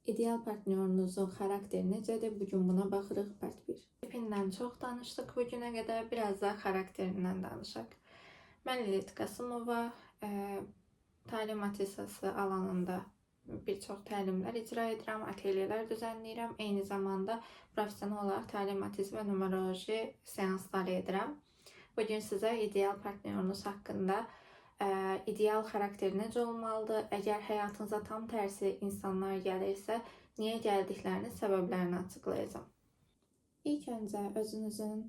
İdeal partnyorunuzun xarakteri necədir? Bugün buna baxırıq. Part 1. Tipindən çox danışdıq bu günə qədər. Biraz da xarakterindən danışaq. Mən Lilith Qasımova, təlim atisası alanında bir çox təlimlər icra edirəm, atelyelər düzənləyirəm. Eyni zamanda professional olaraq təlim atisi və numeroloji seansları edirəm. Bugün sizə ideal partnyorunuz haqqında ideal xarakteri necə olmalıdır? Əgər həyatınıza tam tərsi insanlar gəlirsə, niyə gəldiklərinin səbəblərini açıqlayacağam. İlk öncə özünüzün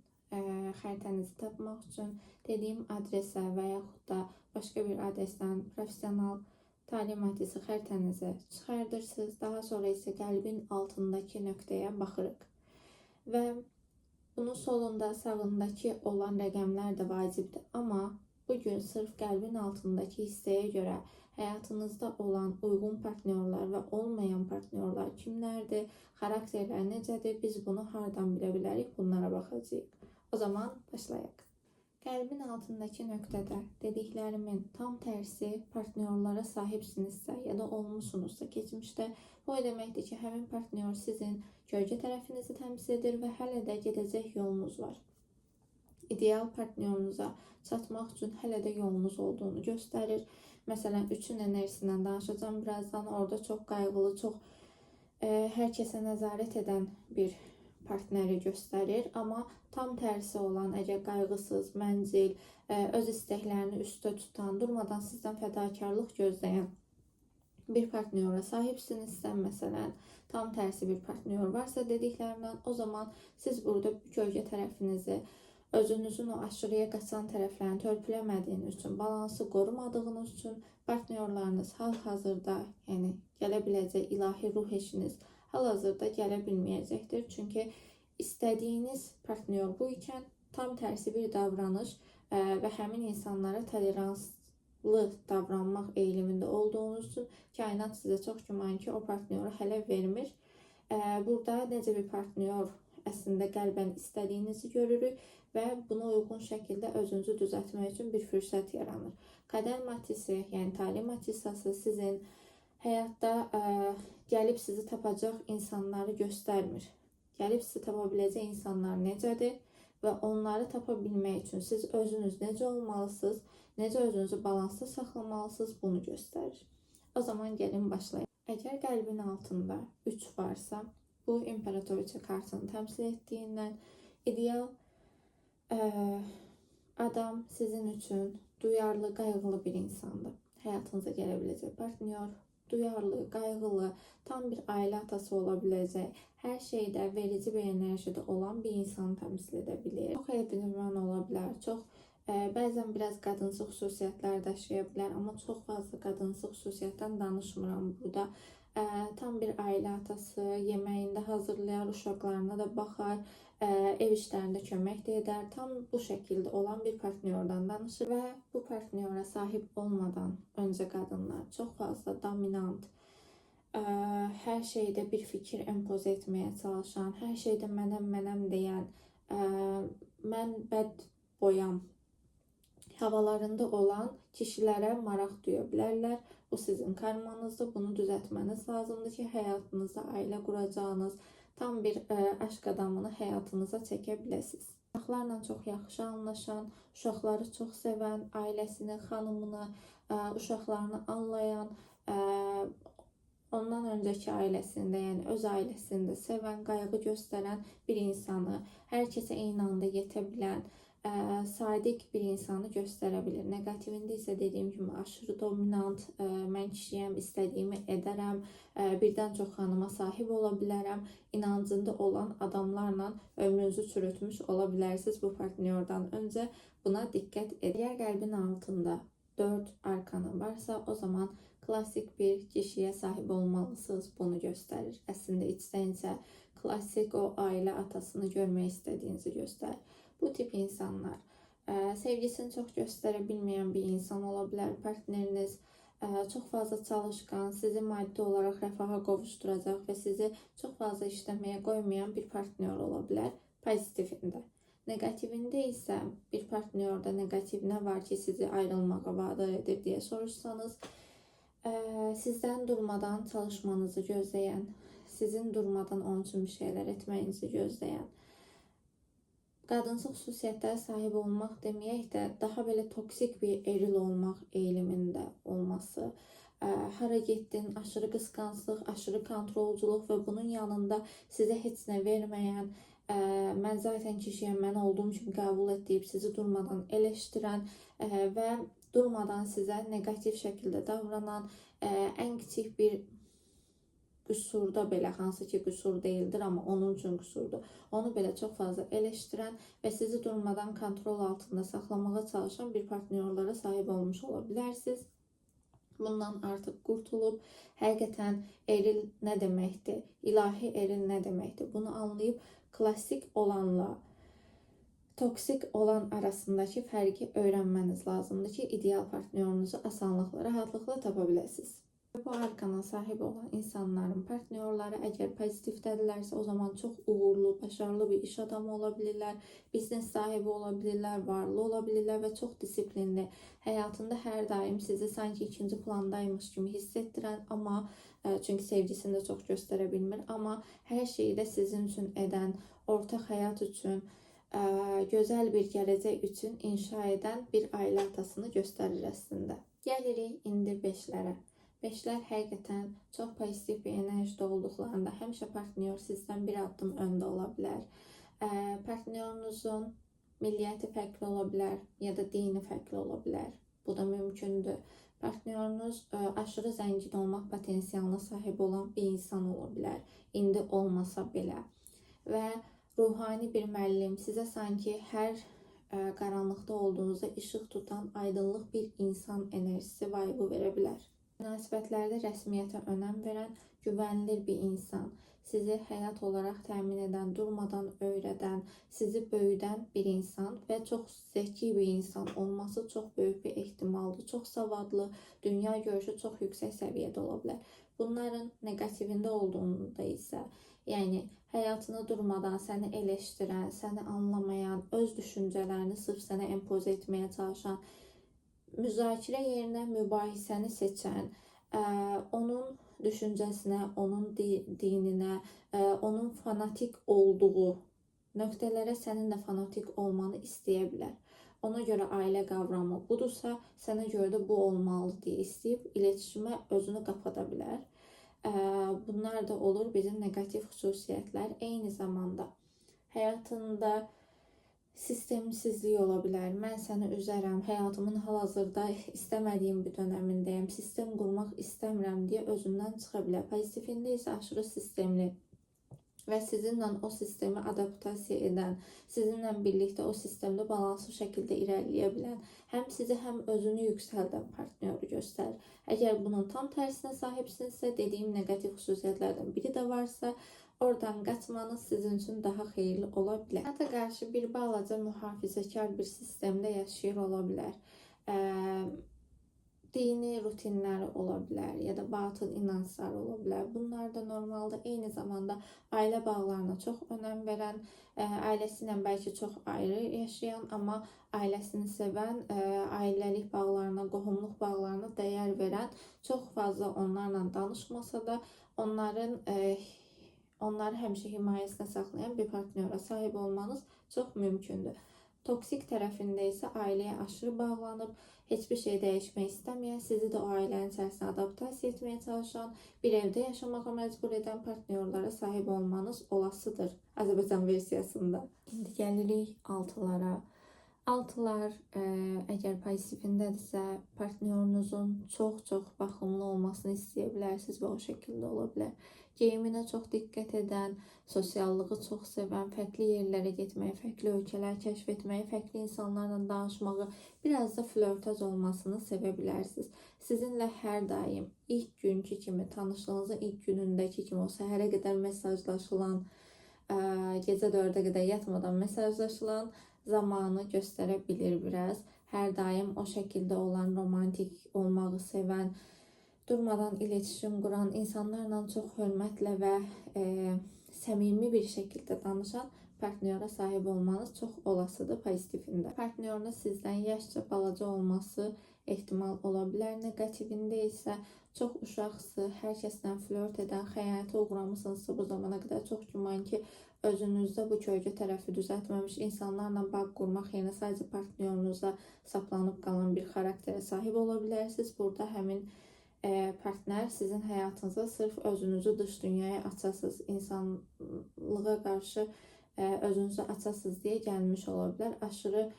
xəritənizi tapmaq üçün dediyim adresə və yaxud da başqa bir adresdən professional təlim atisi xəritənizi çıxardırsınız. Daha sonra isə qəlbin altındakı nöqtəyə baxırıq. Və bunun solunda, sağındakı olan rəqəmlər də vacibdir. Amma bugün sırf qəlbin altındakı hissəyə görə həyatınızda olan uyğun partnyorlar və olmayan partnyorlar kimlərdir, xarakterlər necədir, biz bunu hardan bilə bilərik, bunlara baxacağıq. O zaman başlayaq. Qəlbin altındakı nöqtədə dediklərimin tam tərsi partnyorlara sahibsinizsə ya da olmuşsunuzsa keçmişdə, bu deməkdir ki, həmin partnyor sizin kölgə tərəfinizi təmsil edir və hələ də gedəcək yolunuz var. İdeal partnyorunuza çatmaq üçün hələ də yolunuz olduğunu göstərir. Məsələn, 3-ün enerjisindən danışacağım birazdan. Orada çox qayğılı, çox hər kəsə nəzarət edən bir partneri göstərir. Amma tam tərsi olan, əgər qayğısız, məncil, öz istəklərini üstə tutan, durmadan sizdən fədakarlıq gözləyən bir partniyora sahibsinizsə, məsələn, tam tərsi bir partnyor varsa dediklərimdən, o zaman siz burada kölgə tərəfinizi, özünüzün o aşırıya qaçan tərəflərini törpüləmədiyiniz üçün, balansı qorumadığınız üçün partnyorlarınız hal-hazırda, yəni gələ biləcək ilahi ruh eşiniz hal-hazırda gələ bilməyəcəkdir. Çünki istədiyiniz partnyor bu ikən tam tərsi bir davranış və həmin insanlara toleranslı davranmaq eğilimində olduğunuz üçün kainat sizə çox güman ki, o partnyoru hələ vermir. Burada necə bir partnyor əslində qəlbən istədiyinizi görürük və buna uyğun şəkildə özünüzü düzəltmək üçün bir fürsət yaranır. Qədər matisi, yəni təlim atisası sizin həyatda gəlib sizi tapacaq insanları göstərmir. Gəlib sizi tapa biləcək insanlar necədir və onları tapa bilmək üçün siz özünüz necə olmalısınız, necə özünüzü balansda saxlamalısınız, bunu göstərir. O zaman gəlin başlayaq. Əgər qəlbin altında 3 varsa, bu imperatoriça kartını təmsil etdiyindən ideal adam sizin üçün duyarlı, qayğılı bir insandır. Həyatınıza gələ biləcək partnyor, duyarlı, qayğılı, tam bir ailə atası ola biləcək, hər şeydə verici bir enerjide olan bir insanı təmsil edə bilir. Çox evliman ola bilər, çox bəzən biraz qadınsı xüsusiyyətlər daşıya bilər, amma çox fazla qadınsı xüsusiyyətdən danışmıram burada. Tam bir ailə atası, yeməyində hazırlayar, uşaqlarına da baxar, ev işlərində kömək də edər. Tam bu şəkildə olan bir partnyordan danışır və bu partniyora sahib olmadan öncə qadınlar çox fazla dominant, hər şeydə bir fikir empoze etməyə çalışan, hər şeydə mənəm deyən, mən bəd boyam havalarında olan kişilərə maraq duya bilərlər. Bu sizin karmanızdır. Bunu düzəltməniz lazımdır ki, həyatınızda ailə quracağınız tam bir aşk adamını həyatınıza çəkə biləsiniz. Uşaqlarla çox yaxşı anlaşan, uşaqları çox sevən, ailəsini, xanımını, uşaqlarını anlayan, ondan öncəki ailəsində, yəni öz ailəsində sevən, qayğı göstərən bir insanı, hər kəsə eyni anda yetə bilən, sadiq bir insanı göstərə bilir. Negativində isə dediyim kimi aşırı dominant, mən kişiyəm, istədiyimi edərəm, birdən çox xanıma sahib ola bilərəm, inancında olan adamlarla ömrünüzü çürütmüş ola bilərsiniz bu partnyordan öncə. Buna diqqət edin. Əgər qəlbin altında 4 arkanı varsa, o zaman klassik bir kişiyə sahib olmalısınız, bunu göstərir. Əslində içdən isə klassik o ailə atasını görmək istədiyinizi göstərir. Bu tip insanlar sevgisini çox göstərə bilməyən bir insan ola bilər. Partneriniz çox fazla çalışqan, sizi maddi olaraq rəfaha qovuşduracaq və sizi çox fazla işləməyə qoymayan bir partnyor ola bilər pozitivində. Negativində isə bir partnyorda negativ nə var ki, sizi ayrılmağa vadar edir deyə soruşsanız, Sizden durmadan çalışmanızı gözleyen, sizin durmadan onun için bir şeyler etmenizi gözleyen, qadınsı xüsusiyyətlərə sahib olmaq deməyək də, daha belə toksik bir eril olmaq eğilimində olması, hara getdin, aşırı qısqanclıq, aşırı kontrolculuq və bunun yanında sizə heç nə verməyən, mən zaten kişiyəm, mən olduğum kimi qəbul et deyib sizi durmadan eleştirən və durmadan sizə negativ şəkildə davranan, ən kiçik bir qüsurda belə, hansı ki qüsur deyildir, amma onun üçün qüsurdur, onu belə çox fazla eleştirən və sizi durmadan kontrol altında saxlamağa çalışan bir partnyorlara sahib olmuş ola bilərsiniz. Bundan artıq qurtulub, həqiqətən eril nə deməkdir, ilahi eril nə deməkdir, bunu anlayıb klassik olanla toksik olan arasındakı fərqi öyrənməniz lazımdır ki, ideal partnyorunuzu asanlıqla, rahatlıqla tapa biləsiniz. Bu arkana sahib olan insanların partnyorları əgər pozitivdədirlərsə, o zaman çox uğurlu, başarılı bir iş adamı ola bilirlər, biznes sahibi ola bilirlər, varlı ola bilirlər və çox disiplinli. Həyatında hər daim sizi sanki ikinci plandaymış kimi hiss etdirən, amma çünki sevgisini də çox göstərə bilmir, amma hər şeyi də sizin üçün edən, ortaq həyat üçün, gözəl bir gələcək üçün inşa edən bir ailə atasını göstərir əslində. Gəlirik indi 5-lərə. 5-lər həqiqətən çox pozitiv bir enerjide olduqlarında həmişə partnyor sizdən bir addım öndə ola bilər. Partnyorunuzun milliyyəti fərqli ola bilər ya da dini fərqli ola bilər. Bu da mümkündür. Partnyorunuz aşırı zəngin olmaq potensialına sahib olan bir insan ola bilər. İndi olmasa belə. Və ruhani bir müəllim sizə sanki hər qaranlıqda olduğunuzda işıq tutan, aydınlıq bir insan enerjisi vibe verə bilər. Münasibətlərdə rəsmiyyətə önəm verən, güvənilir bir insan, sizi həyat olaraq təmin edən, durmadan öyrədən, sizi böyüdən bir insan və çox zəki bir insan olması çox böyük bir ehtimaldır. Çox savadlı, dünya görüşü çox yüksək səviyyədə ola bilər. Bunların negativində olduğunda isə, yəni həyatını durmadan səni eleştirən, səni anlamayan, öz düşüncələrini sırf sənə empoze etməyə çalışan, müzakirə yerinə mübahisəni seçən, onun düşüncəsinə, onun dininə, onun fanatik olduğu nöqtələrə sənin də fanatik olmanı istəyə bilər. Ona görə ailə qavramı budursa, sənə görə də bu olmalı deyə istəyib iletişimə özünü qapata bilər. Bunlar da olur bizim negativ xüsusiyyətlər. Eyni zamanda həyatında sistemsizlik ola bilər. Mən səni üzərəm, həyatımın hal-hazırda istəmədiyim bir dönəmindəyəm, sistem qurmaq istəmirəm deyə özündən çıxa bilər. Pozitivində isə aşırı sistemli və sizinlə o sistemi adaptasiya edən, sizinlə birlikdə o sistemdə balanslı şəkildə irəliləyə bilən, həm sizi, həm özünü yüksəldən partnyoru göstərir. Əgər bunun tam tərsinə sahibsinizsə, dediyim negativ xüsusiyyətlərdən biri də varsa, oradan qaçmanız sizin üçün daha xeyirli ola bilər. Həyata qarşı bir balaca mühafizəkar bir sistemdə yaşayır ola bilər. Dini rutinləri ola bilər ya da batıl inanclar ola bilər. Bunlar da normalda eyni zamanda ailə bağlarına çox önəm verən, ailəsi ilə bəlkə çox ayrı yaşayan, amma ailəsini sevən, ailəlik bağlarına, qohumluq bağlarına dəyər verən, çox fazla onlarla danışmasa da onları həmişə himayəsinə saxlayan bir partnora sahib olmanız çox mümkündür. Toksik tərəfində isə ailəyə aşırı bağlanıb, heç bir şey dəyişmək istəməyən, sizi də o ailənin içərisində adaptasiya etməyə çalışan, bir evdə yaşamağa məcbur edən partnyorlara sahib olmanız olasıdır Azərbaycan versiyasında. İndi gəlirik 6-lara. 6-lar əgər pozitivindədirsə, partnyorunuzun çox-çox baxımlı olmasını istəyə bilərsiniz və o şəkildə ola bilər. Geyiminə çox diqqət edən, sosiallığı çox sevən, fərqli yerlərə getməyi, fərqli ölkələr kəşf etməyi, fərqli insanlarla danışmağı, biraz da flörtöz olmasını sevə bilərsiniz. Sizinlə hər daim ilk günkü kimi, tanışlığınızın ilk günündəki kimi o səhərə qədər mesajlaşılan, gecə 4-ə qədər yatmadan mesajlaşılan zamanı göstərə bilir biraz. Hər daim o şəkildə olan, romantik olmağı sevən, durmadan iletişim quran, insanlarla çox hörmətlə və səmimi bir şəkildə danışan partniyora sahib olmanız çox olasıdır pozitivində. Partnyorunuz sizdən yaşca balaca olması ehtimal ola bilər. Negativində isə çox uşaqsız, hər kəslə flört edən, xəyanətə uğramısınızsa bu zamana qədər çox güman ki, özünüzdə bu kölgə tərəfi düzəltməmiş insanlarla bağ qurmaq yerinə sadəcə partnyorunuza saplanıb qalan bir xarakterə sahib ola bilərsiniz. Burada həmin partner sizin həyatınıza sırf özünüzü dış dünyaya açasınız, insanlığa qarşı özünüzü açasınız deyə gəlmiş ola bilər. Aşırı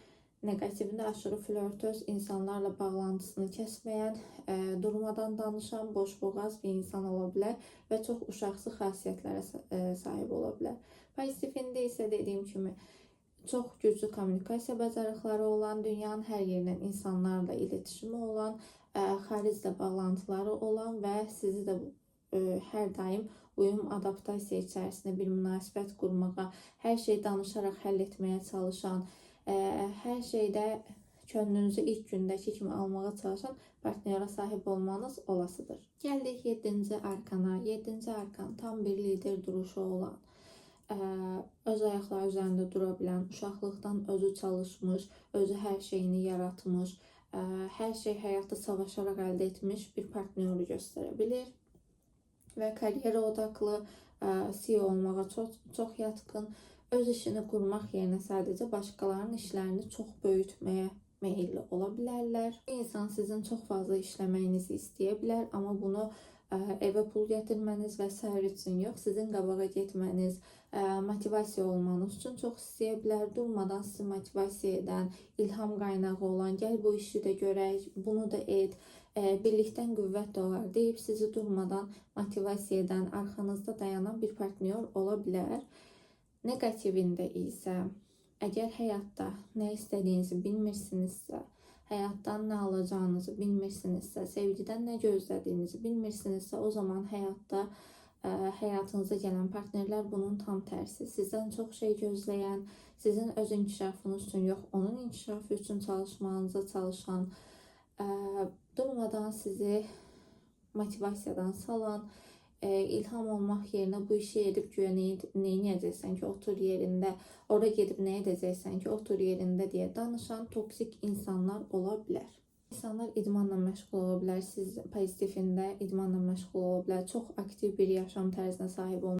negativində aşırı flörtöz, insanlarla bağlantısını kəsməyən, durmadan danışan, boşboğaz bir insan ola bilər və çox uşaqsız xasiyyətlərə sahib ola bilər. Pozitivində isə dediyim kimi çox güclü kommunikasiya bacarıqları olan, dünyanın hər yerindən insanlarla iletişimi olan, xariclə bağlantıları olan və sizi də hər daim uyum, adaptasiya içərisində bir münasibət qurmağa, hər şeyi danışaraq həll etməyə çalışan, hər şeydə könlünüzü ilk gündəki kimi almağa çalışan partnera sahib olmanız olasıdır. Gəldik 7-ci arkana. 7-ci arkan tam bir lider duruşu olan, öz ayaqları üzərində dura bilən, uşaqlıqdan özü çalışmış, özü hər şeyini yaratmış, hər şey həyatda savaşaraq əldə etmiş bir partnyoru göstərə bilir və karyera odaqlı, CEO olmağa çox yatkın, öz işini qurmaq yerinə sadəcə başqalarının işlərini çox böyütməyə meyilli ola bilərlər. Bu insan sizin çox fazla işləməyinizi istəyə bilər, amma bunu evə pul gətirməniz və sair üçün yox, sizin qabağa getməniz, motivasiya olmanız üçün çox istəyə bilər. Durmadan sizi motivasiya edən, ilham qaynağı olan, gəl bu işi də görək, bunu da et, birlikdən qüvvət doğar deyib sizi durmadan motivasiya edən, arxanızda dayanan bir partnyor ola bilər. Negativində isə əgər həyatda nə istədiyinizi bilmirsinizsə, həyatdan nə alacağınızı bilmirsinizsə, sevgidən nə gözlədiyinizi bilmirsinizsə, o zaman həyatınıza gələn partnerlər bunun tam tərsi. Sizdən çox şey gözləyən, sizin öz inkişafınız üçün yox, onun inkişafı üçün çalışmanıza çalışan, durmadan sizi motivasiyadan salan, ilham olmaq yerinə bu işi edib güya nə edəcəksən ki, otur yerində, ora gedib nə edəcəksən ki, otur yerində deyə danışan toksik insanlar ola bilər. İnsanlar idmanla məşğul ola bilər, siz pozitivində idmanla məşğul ola bilər, çox aktiv bir yaşam tərzinə sahib olmaq.